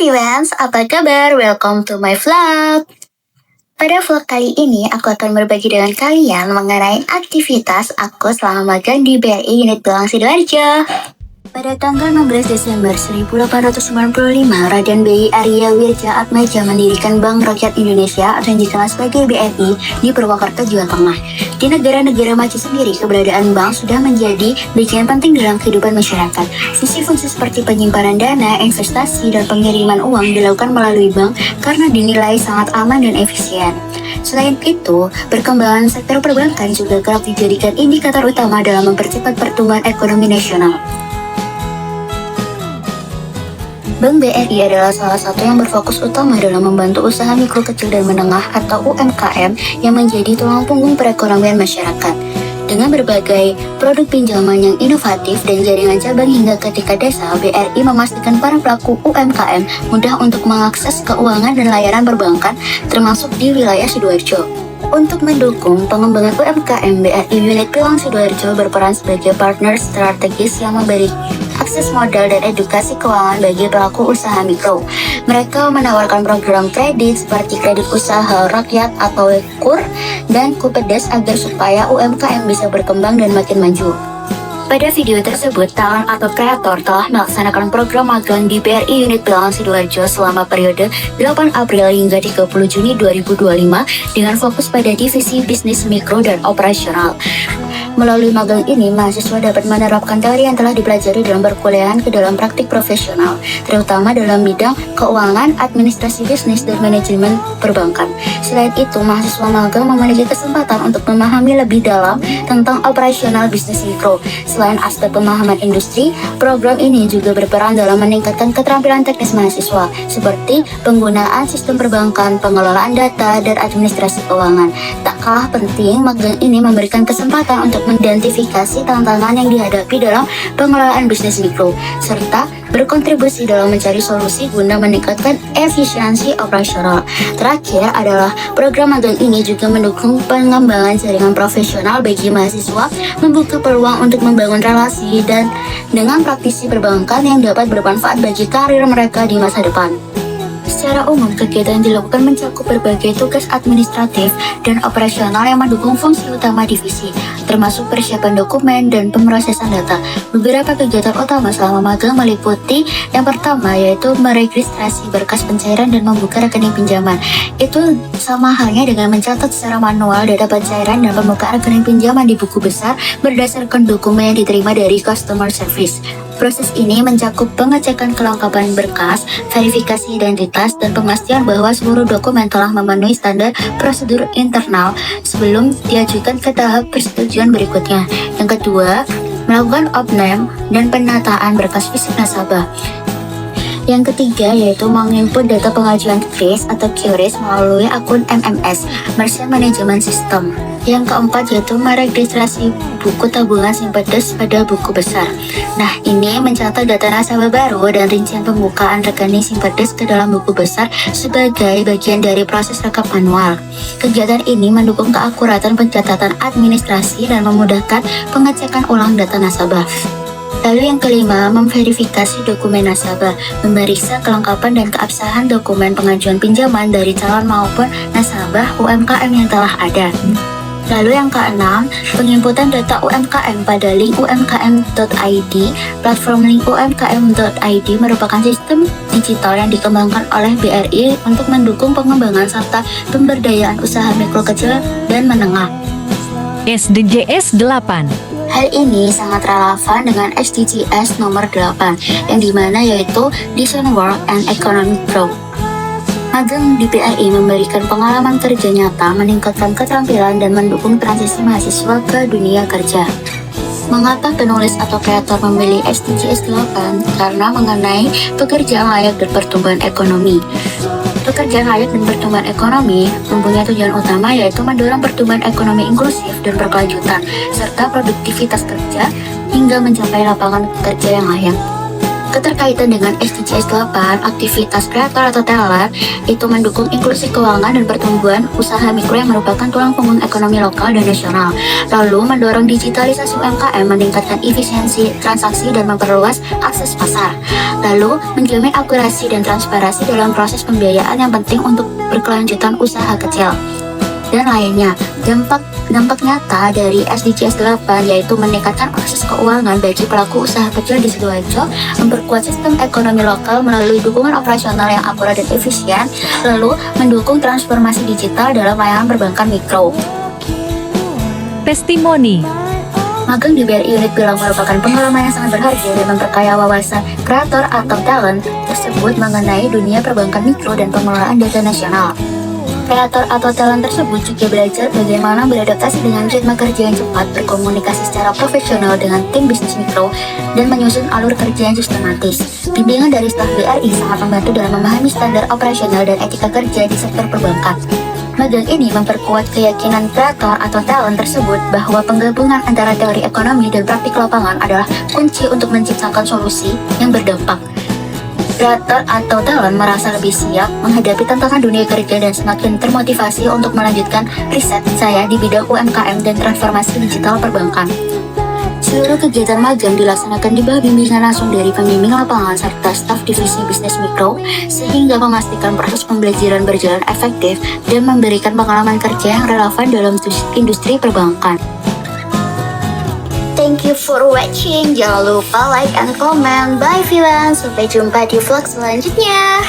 Viewers, apa kabar? Welcome to my vlog. Pada vlog kali ini, aku akan berbagi dengan kalian mengenai aktivitas aku selama magang di BRI Unit Belang Sidoarjo. Pada tanggal 16 Desember 1895, Raden B.I. Arya Wirja Atmaja mendirikan Bank Rakyat Indonesia atau yang dikenal sebagai BRI di Purwokerto, Jawa Tengah. Di negara-negara maju sendiri, keberadaan bank sudah menjadi bagian penting dalam kehidupan masyarakat. Fungsi-fungsi seperti penyimpanan dana, investasi, dan pengiriman uang dilakukan melalui bank karena dinilai sangat aman dan efisien. Selain itu, perkembangan sektor perbankan juga kerap dijadikan indikator utama dalam mempercepat pertumbuhan ekonomi nasional. Bank BRI adalah salah satu yang berfokus utama dalam membantu usaha mikro kecil dan menengah atau UMKM yang menjadi tulang punggung perekonomian masyarakat. Dengan berbagai produk pinjaman yang inovatif dan jaringan cabang hingga ke tingkat desa, BRI memastikan para pelaku UMKM mudah untuk mengakses keuangan dan layanan perbankan termasuk di wilayah Sidoarjo. Untuk mendukung pengembangan UMKM, BRI Unit Belang Sidoarjo berperan sebagai partner strategis yang memberi akses modal dan edukasi keuangan bagi pelaku usaha mikro. Mereka menawarkan program kredit seperti kredit usaha rakyat atau KUR dan KUPEDES agar supaya UMKM bisa berkembang dan makin maju. Pada video tersebut, talent atau kreator telah melaksanakan program magang di BRI Unit Belang Sidoarjo selama periode 8 April hingga 30 Juni 2025 dengan fokus pada divisi bisnis mikro dan operasional. Melalui magang ini, mahasiswa dapat menerapkan teori yang telah dipelajari dalam perkuliahan ke dalam praktik profesional, terutama dalam bidang keuangan, administrasi bisnis, dan manajemen perbankan. Selain itu, mahasiswa magang memiliki kesempatan untuk memahami lebih dalam tentang operasional bisnis mikro. Selain aspek pemahaman industri, program ini juga berperan dalam meningkatkan keterampilan teknis mahasiswa, seperti penggunaan sistem perbankan, pengelolaan data, dan administrasi keuangan. Tak kalah penting, magang ini memberikan kesempatan untuk mengidentifikasi tantangan yang dihadapi dalam pengelolaan bisnis mikro, serta berkontribusi dalam mencari solusi guna meningkatkan efisiensi operasional. Terakhir adalah program magang ini juga mendukung pengembangan jaringan profesional bagi mahasiswa, membuka peluang untuk membangun relasi dan dengan praktisi perbankan yang dapat bermanfaat bagi karir mereka di masa depan. Secara umum, kegiatan dilakukan mencakup berbagai tugas administratif dan operasional yang mendukung fungsi utama divisi, termasuk persiapan dokumen dan pemrosesan data. Beberapa kegiatan utama selama magang meliputi yang pertama yaitu meregistrasi berkas pencairan dan membuka rekening pinjaman. Itu sama halnya dengan mencatat secara manual data pencairan dan pembukaan rekening pinjaman di buku besar berdasarkan dokumen yang diterima dari customer service. Proses ini mencakup pengecekan kelengkapan berkas, verifikasi identitas, dan pemastian bahwa seluruh dokumen telah memenuhi standar prosedur internal sebelum diajukan ke tahap persetujuan berikutnya. Yang kedua, melakukan opname dan penataan berkas fisik nasabah. Yang ketiga yaitu menginput data pengajuan KRIS atau QRIS melalui akun MMS, Merchant Management System. Yang keempat yaitu meregistrasi buku tabungan Simpedes pada buku besar. Nah, ini mencatat data nasabah baru dan rincian pembukaan rekening Simpedes ke dalam buku besar sebagai bagian dari proses rekap manual. Kegiatan ini mendukung keakuratan pencatatan administrasi dan memudahkan pengecekan ulang data nasabah. Lalu yang kelima, memverifikasi dokumen nasabah, memeriksa kelengkapan dan keabsahan dokumen pengajuan pinjaman dari calon maupun nasabah UMKM yang telah ada. Lalu yang keenam, penginputan data UMKM pada link umkm.id. Platform link umkm.id merupakan sistem digital yang dikembangkan oleh BRI untuk mendukung pengembangan serta pemberdayaan usaha mikro kecil dan menengah. SDGs 8. Hal ini sangat relevan dengan SDGs nomor 8, yang dimana yaitu Decent Work and Economic Growth. Magang di BRI memberikan pengalaman kerja nyata, meningkatkan keterampilan, dan mendukung transisi mahasiswa ke dunia kerja. Mengapa penulis atau kreator memilih SDGs 8? Karena mengenai pekerjaan layak dan pertumbuhan ekonomi. Pekerjaan layak dan pertumbuhan ekonomi mempunyai tujuan utama yaitu mendorong pertumbuhan ekonomi inklusif dan berkelanjutan, serta produktivitas kerja hingga mencapai lapangan kerja yang layak. Keterkaitan dengan SDGs 8, aktivitas kreator atau talent itu mendukung inklusi keuangan dan pertumbuhan usaha mikro yang merupakan tulang punggung ekonomi lokal dan nasional. Lalu mendorong digitalisasi UMKM, meningkatkan efisiensi transaksi dan memperluas akses pasar. Lalu menjamin akurasi dan transparansi dalam proses pembiayaan yang penting untuk berkelanjutan usaha kecil. Dan lainnya, dampak nyata dari SDGs 8 yaitu meningkatkan akses keuangan bagi pelaku usaha kecil di Sidoarjo, memperkuat sistem ekonomi lokal melalui dukungan operasional yang akurat dan efisien, lalu mendukung transformasi digital dalam layanan perbankan mikro. Testimoni. Magang di BRI Unit Bilang merupakan pengalaman yang sangat berharga dan memperkaya wawasan kreator atau talent tersebut mengenai dunia perbankan mikro dan pengelolaan data nasional. Kreator atau talent tersebut juga belajar bagaimana beradaptasi dengan ritme kerja yang cepat, berkomunikasi secara profesional dengan tim bisnis mikro, dan menyusun alur kerja yang sistematis. Bimbingan dari staf BRI sangat membantu dalam memahami standar operasional dan etika kerja di sektor perbankan. Magang ini memperkuat keyakinan kreator atau talent tersebut bahwa penggabungan antara teori ekonomi dan praktik lapangan adalah kunci untuk menciptakan solusi yang berdampak. Kreator atau talent merasa lebih siap menghadapi tantangan dunia kerja dan semakin termotivasi untuk melanjutkan riset saya di bidang UMKM dan transformasi digital perbankan. Seluruh kegiatan magang dilaksanakan di bawah bimbingan langsung dari pembimbing lapangan serta staf divisi bisnis mikro, sehingga memastikan proses pembelajaran berjalan efektif dan memberikan pengalaman kerja yang relevan dalam industri perbankan. Thank you for watching. Jangan lupa like and comment. Bye viewers. Sampai jumpa di vlog selanjutnya.